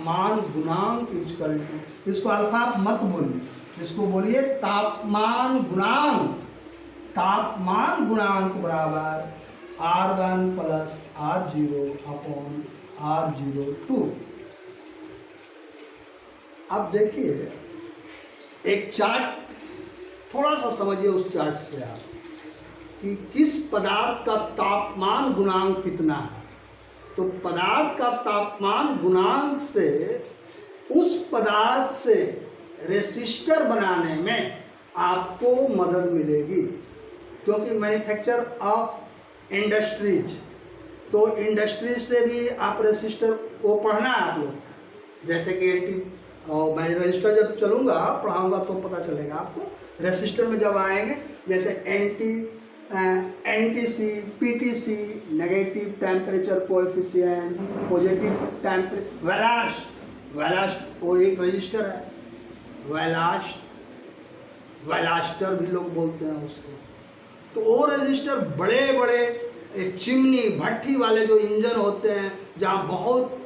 तापमान गुणांक equal to, इसको अल्फा आप मत बोलिए, इसको बोलिए तापमान गुणांक। तापमान गुणांक बराबर R1 plus R0 upon R02। अब देखिए एक चार्ट, थोड़ा सा समझिए उस चार्ट से आप कि किस पदार्थ का तापमान गुणांक कितना है। तो पदार्थ का तापमान गुणांक से उस पदार्थ से रेसिस्टर बनाने में आपको मदद मिलेगी, क्योंकि मैन्युफैक्चर ऑफ इंडस्ट्रीज, तो इंडस्ट्रीज से भी आप रेसिस्टर को पढ़ना है आप लोग, जैसे कि एंटी, और मैं रजिस्टर जब चलूँगा पढ़ाऊँगा तो पता चलेगा आपको। रेसिस्टर में जब आएंगे जैसे NTC, PTC, negative temperature coefficient, positive temperature, वेलास्ट वो एक रजिस्टर है, वेलास्टर भी लोग बोलते हैं उसको। तो वो रजिस्टर बड़े बड़े चिमनी भट्ठी वाले जो इंजन होते हैं, जहाँ बहुत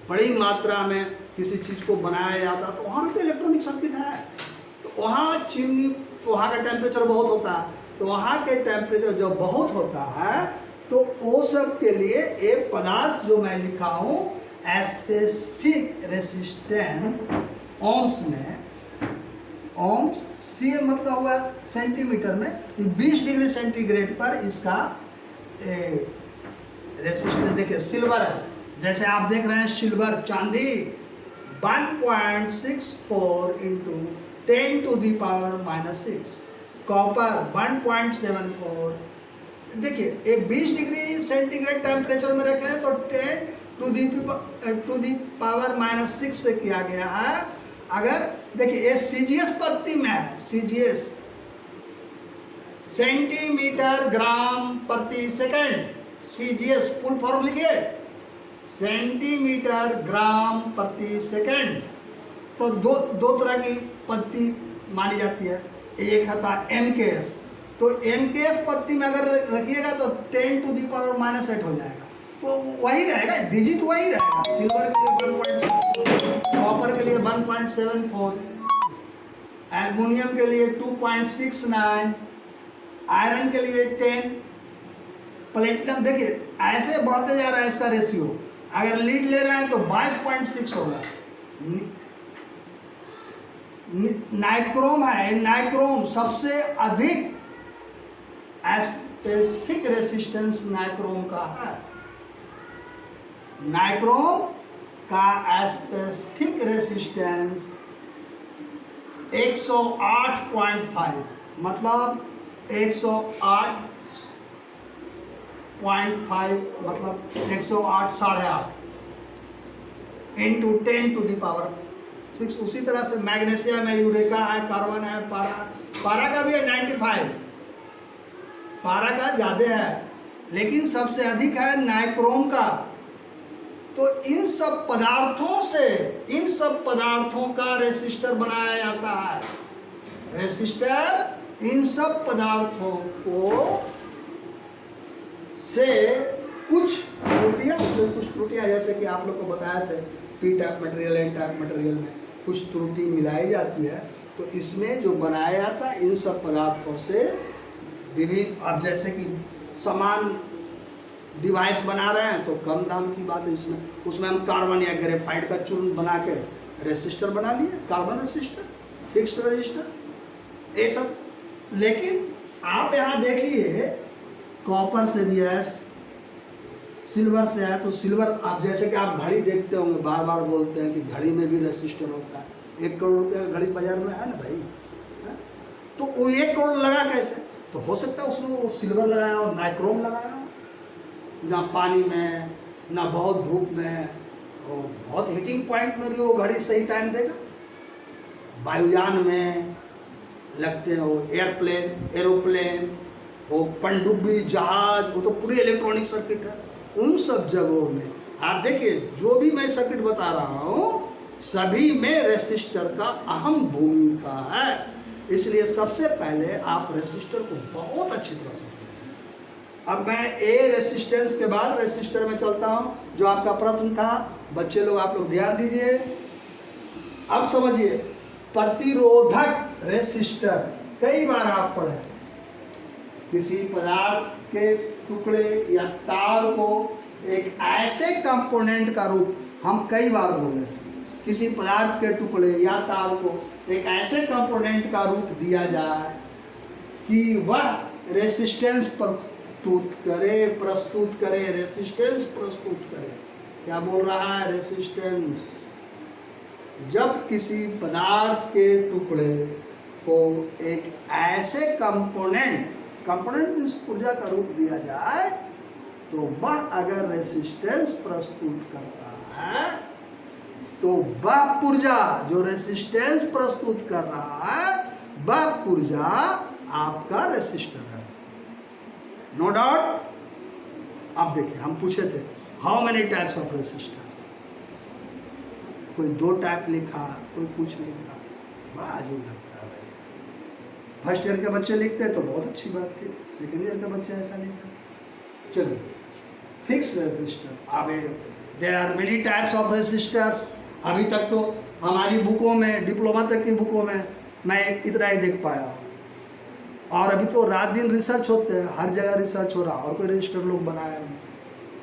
बड़ी मात्रा में किसी चीज़ को बनाया जाता है, तो वहाँ भी तो इलेक्ट्रॉनिक सर्किट है। तो वहाँ चिमनी, वहाँ का टेम्परेचर बहुत होता है, तो वहाँ के टेम्परेचर जब बहुत होता है तो वो सब के लिए एक पदार्थ जो मैं लिखा हूँ स्पेसिफिक रेसिस्टेंस ओम्स में, ओम्स सी मतलब हुआ सेंटीमीटर में, 20 डिग्री सेंटीग्रेड पर इसका रेसिस्टेंस देखिए सिल्वर है, जैसे आप देख रहे हैं सिल्वर चांदी 1.64 इंटू 10⁻⁻⁻⁶, कॉपर 1.74। देखिए एक 20 डिग्री सेंटीग्रेड टेम्परेचर में रखे हैं तो 10⁻⁻⁶ से किया गया है। अगर देखिए ये सीजीएस पत्ती में है, सीजीएस सेंटीमीटर ग्राम प्रति सेकंड, सीजीएस फुल फॉर्म लिखिए सेंटीमीटर ग्राम प्रति सेकंड। तो दो तरह की पत्ती मानी जाती है, एक है एमकेएस, तो एमकेएस पत्ती में अगर रखिएगा तो 10⁻⁻⁸ हो जाएगा, तो वही रहेगा, डिजिट वही रहेगा। सिल्वर के लिए 1.74, कॉपर के लिए 1.74, एल्युमिनियम के लिए 2.69, आयरन के लिए 10, प्लेटिनम देखिए ऐसे बढ़ते जा रहा है इसका रेशियो। अगर लीड ले रहे हैं तो 22.6 होगा। नाइक्रोम है, नाइक्रोम सबसे अधिक स्पेसिफिक रेसिस्टेंस नाइक्रोम का है। नाइक्रोम का स्पेसिफिक रेसिस्टेंस 108.5, मतलब 108.5 मतलब 108 साढ़े 8 इंटू 10⁻⁶। उसी तरह से मैग्नीशियम है, यूरेका है, कार्बन है, पारा का भी है 95, पारा का ज़्यादा है, लेकिन सबसे अधिक है नाइक्रोम का। तो इन सब पदार्थों का रेसिस्टर बनाया जाता है। रेसिस्टर इन सब पदार्थों को से कुछ त्रुटियां जैसे कि आप लोग को बताया थे P type material, N type material में कुछ त्रुटि मिलाई जाती है। तो इसमें जो बनाया जाता है इन सब पदार्थों से विभिन्न, अब जैसे कि समान डिवाइस बना रहे हैं तो कम दाम की बात है, उसमें हम कार्बन या ग्रेफाइट का चूर्ण बना के रेसिस्टर बना लिए, कार्बन रेसिस्टर, फिक्स रजिस्टर, ये सब। लेकिन आप यहाँ देखिए कॉपर से भी है, सिल्वर से है। तो सिल्वर आप जैसे कि आप घड़ी देखते होंगे, बार बार बोलते हैं कि घड़ी में भी रेसिस्टर होता है। 1 करोड़ रुपये का घड़ी बाजार में है ना भाई, है? तो वो 1 करोड़ लगा कैसे? तो हो सकता है उसमें वो सिल्वर लगाया हो, नाइक्रोम लगाया हो, ना पानी में ना बहुत धूप में, और बहुत हीटिंग पॉइंट में भी वो घड़ी सही टाइम देगा। वायुयान में लगते हैं वो एरोप्लेन, वो पनडुब्बी जहाज, वो तो पूरी इलेक्ट्रॉनिक सर्किट है। उन सब जगहों में आप देखिए जो भी मैं सर्किट बता रहा हूँ सभी में रेसिस्टर का अहम भूमिका है। इसलिए सबसे पहले आप रेसिस्टर को बहुत अच्छी तरह से, अब मैं ए रेसिस्टेंस के बाद रेसिस्टर में चलता हूँ। जो आपका प्रश्न था बच्चे लोग आप लोग ध्यान दीजिए। अब समझिए, प्रतिरोधक रेसिस्टर कई बार आप पढ़े, किसी पदार्थ के टुकड़े या तार को एक ऐसे कंपोनेंट का रूप, हम कई बार बोले, किसी पदार्थ के टुकड़े या तार को एक ऐसे कंपोनेंट का रूप दिया जाए कि वह रेसिस्टेंस प्रस्तुत करे, रेसिस्टेंस प्रस्तुत करे। क्या बोल रहा है? रेसिस्टेंस। जब किसी पदार्थ के टुकड़े को एक ऐसे कंपोनेंट मीन्स ऊर्जा का रूप दिया जाए तो वह अगर रेसिस्टेंस प्रस्तुत करता है तो वह पुर्जा जो रेसिस्टेंस प्रस्तुत कर रहा है वह पुर्जा आपका रेसिस्टर है। No doubt. अब देखिए, हम पूछे थे how many types of resistor, कोई 2 टाइप लिखा, कोई कुछ लिखा, बड़ा अजीब लगता है भाई। फर्स्ट ईयर के बच्चे लिखते हैं तो बहुत अच्छी बात थी, सेकेंड ईयर के बच्चे ऐसा लिखा। चलिए, फिक्स रेसिस्टर। अब there are many types of resistors. अभी तक तो हमारी बुकों में, डिप्लोमा तक की बुकों में मैं इतना ही देख पाया हूँ, और अभी तो रात दिन रिसर्च होते हैं, हर जगह रिसर्च हो रहा, और कोई रजिस्टर लोग बनाया नहीं।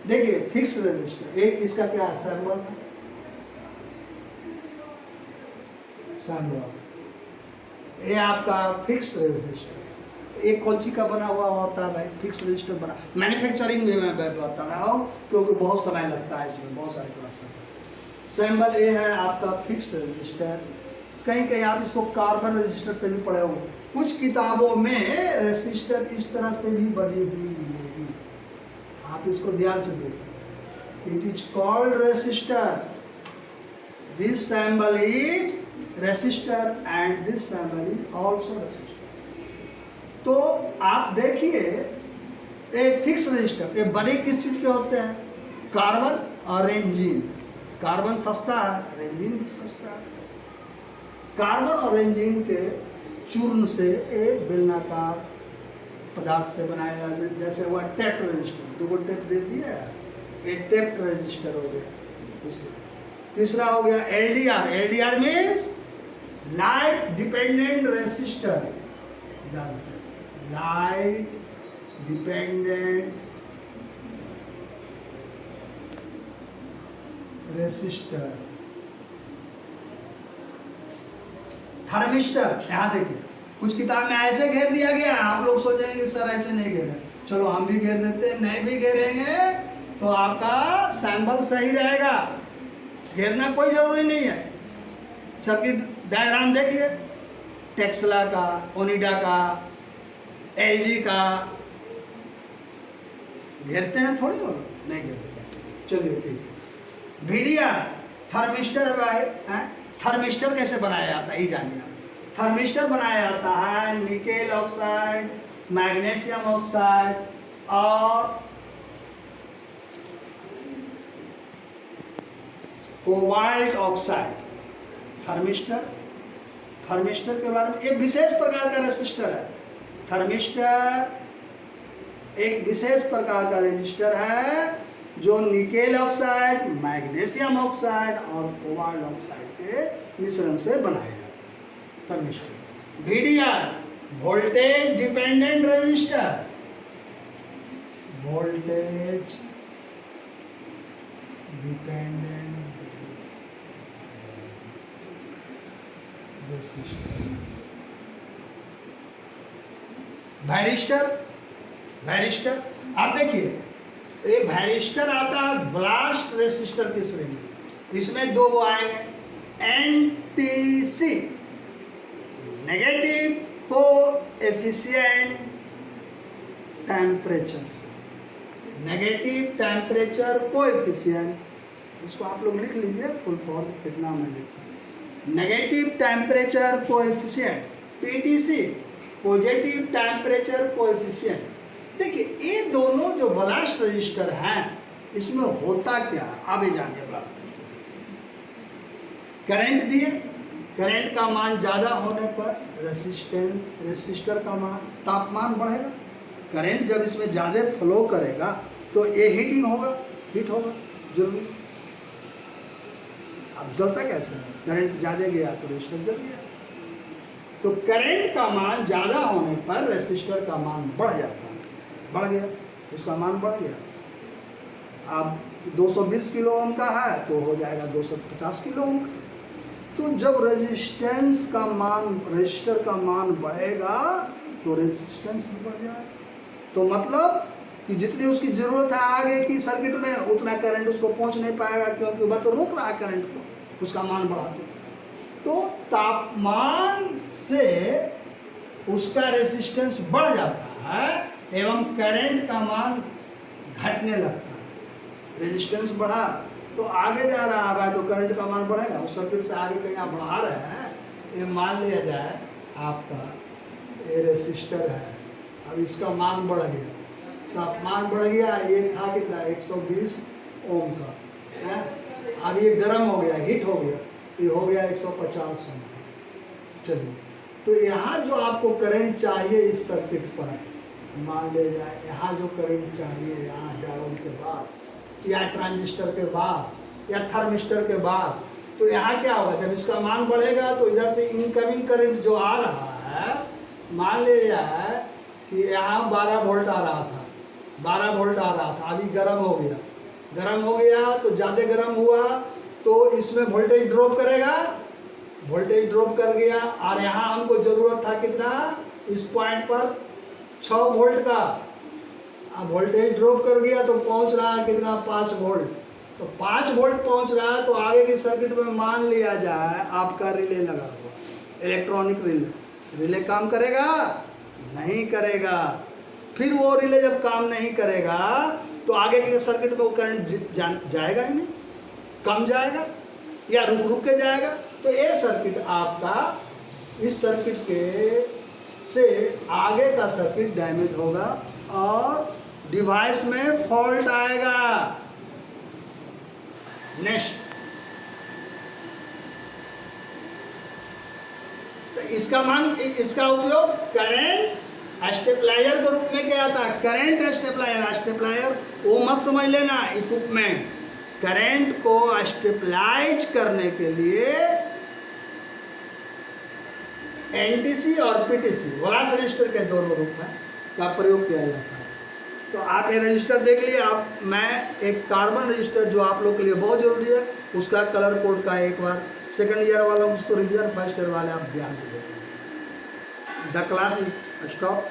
देखिए, फिक्स रेजिस्टर, एक इसका क्या है, सैम्बल, ये आपका फिक्स रेजिस्टर। एक कौची का बना हुआ होता है भाई, फिक्स रेजिस्टर बना, मैन्युफैक्चरिंग में मैं बता रहा हूँ क्योंकि बहुत समय लगता है इसमें, बहुत सारे क्लास में। सैम्बल ये है आपका फिक्स रेजिस्टर। कहीं कहीं आप इसको कार्बन रेजिस्टर से भी पढ़े होंगे, कुछ किताबों में रेजिस्टर इस तरह से भी बनी हुई मिलेगी, आप इसको ध्यान से देखिए। It is called resistor, this symbol is resistor and this symbol is also resistor. तो आप देखिए, एक फिक्स रेजिस्टर ये बने किस चीज के होते हैं, कार्बन और रेंजीन। कार्बन सस्ता है, रेंजीन भी सस्ता है। कार्बन और रेंजीन के चूर्ण से एक बेलनाकार पदार्थ से बनाया जाए, जैसे हुआ टेप रेजिस्टर, 2 टेप दे दिया, एक टेप रेजिस्टर हो गया। तीसरा हो गया LDR. LDR means light dependent resistor, light dependent resistor. Thermistor, यहाँ देखिए, कुछ किताब में ऐसे घेर दिया गया, आप लोग सोचेंगे सर ऐसे नहीं घेरे, चलो हम भी घेर देते हैं, नहीं भी घेरेंगे तो आपका सैंपल सही रहेगा, घेरना कोई जरूरी नहीं है। सर्किट डायग्राम देखिए, टेक्सला का, ओनिडा का, एलजी का, घेरते हैं थोड़ी, और नहीं घेरते। चलिए ठीक। VDR थर्मिस्टर है भाई। थर्मिस्टर कैसे बनाया जाता है ये जानिए। थर्मिस्टर बनाया जाता है निकेल ऑक्साइड, मैग्नीशियम ऑक्साइड और कोबाल्ट ऑक्साइड। थर्मिस्टर के बारे में, एक विशेष प्रकार का रेसिस्टर है। थर्मिस्टर एक विशेष प्रकार का रेजिस्टर है जो निकेल ऑक्साइड, मैग्नीशियम ऑक्साइड और कोबाल्ट ऑक्साइड के मिश्रण से बनाया है thermistor. VDR voltage dependent resistor, voltage dependent resistor. Varistor, आप देखिए, ये वैरिस्टर आता है ब्लास्ट रेसिस्टर की श्रेणी। इसमें 2 वो आएंगे, NTC negative coefficient temperature, negative temperature coefficient, इसको आप लोग लिख लीजिए फुल फॉर्म कितना मैं लिखूँ। Negative temperature coefficient, PTC positive temperature coefficient. देखिए, ये दोनों जो ब्लास्ट रजिस्टर हैं इसमें होता क्या है, आप ये जानिए। ब्लास्ट करंट दिए, करंट का मान ज़्यादा होने पर रेसिस्टर का मान, तापमान बढ़ेगा। करंट जब इसमें ज़्यादा फ्लो करेगा तो ये हीट होगा जरूरी। अब जलता कैसे है? करंट ज़्यादा गया तो रेजिस्टर जल गया। तो करंट का मान ज़्यादा होने पर रेसिस्टर का मान बढ़ जाता है, बढ़ गया, उसका मान बढ़ गया। अब 220 किलो ओम का है तो हो जाएगा 250 किलो ओम का। तो जब रेजिस्टेंस का मान, रेजिस्टर का मान बढ़ेगा तो रेजिस्टेंस भी बढ़ जाएगा। तो मतलब कि जितनी उसकी ज़रूरत है आगे की सर्किट में उतना करंट उसको पहुंच नहीं पाएगा, क्योंकि वह तो रोक रहा है करंट को, उसका मान बढ़ा तो तापमान से उसका रेजिस्टेंस बढ़ जाता है एवं करंट का मान घटने लगता है। रेजिस्टेंस बढ़ा तो आगे जा रहा है भाई, तो करंट का मान बढ़ेगा। उस सर्किट से आगे कहीं आप बढ़ा रहे हैं, ये मान लिया जाए आपका ये रेजिस्टर है, अब इसका मान बढ़ गया, तापमान बढ़ गया, ये था कितना 120 ओम का है, अब ये गर्म हो गया, हीट हो गया, ये हो गया 150 ओम। चलिए, तो यहाँ जो आपको करंट चाहिए इस सर्किट पर, मान ले जाए यहाँ जो करंट चाहिए, यहाँ डायोड के बाद या ट्रांजिस्टर के बाद या थर्मिस्टर के बाद, तो यहाँ क्या होगा, जब इसका मान बढ़ेगा तो इधर से इनकमिंग करंट जो आ रहा है, मान ले जाए कि यहाँ 12 वोल्ट आ रहा था, 12 वोल्ट आ रहा था, अभी गर्म हो गया, गर्म हो गया तो ज़्यादा गर्म हुआ तो इसमें वोल्टेज ड्रॉप करेगा, वोल्टेज ड्रॉप कर गया। और यहाँ हमको ज़रूरत था कितना, इस पॉइंट पर 6 वोल्ट का, अब वोल्टेज ड्रॉप कर गया तो पहुँच रहा है कितना 5 वोल्ट। तो 5 वोल्ट पहुँच रहा है तो आगे की सर्किट में मान लिया जाए आपका रिले लगा हुआ, इलेक्ट्रॉनिक रिले, रिले काम करेगा? नहीं करेगा। फिर वो रिले जब काम नहीं करेगा तो आगे के सर्किट में वो करंट जाएगा ही नहीं, कम जाएगा या रुक रुक के जाएगा। तो ये सर्किट आपका, इस सर्किट के से आगे का सर्किट डैमेज होगा और डिवाइस में फॉल्ट आएगा। नेक्स्ट, तो इसका मान, इसका उपयोग करंट स्टेबलाइजर के रूप में किया जाता है। करंट स्टेबलाइजर, स्टेबलाइजर वो मत समझ लेना, इक्विपमेंट। करंट को स्टेबलाइज करने के लिए एनटीसी और पीटीसी, वोल्टेज रजिस्टर के दोनों रूप में का प्रयोग किया जाता है। तो आप ये रजिस्टर देख लिए। आप, मैं एक कार्बन रजिस्टर जो आप लोग के लिए बहुत जरूरी है, उसका कलर कोड का एक बार सेकंड ईयर वालों उसको रिवीजन, फर्स्ट ईयर वाले आप ध्यान से देखें। The class is stop.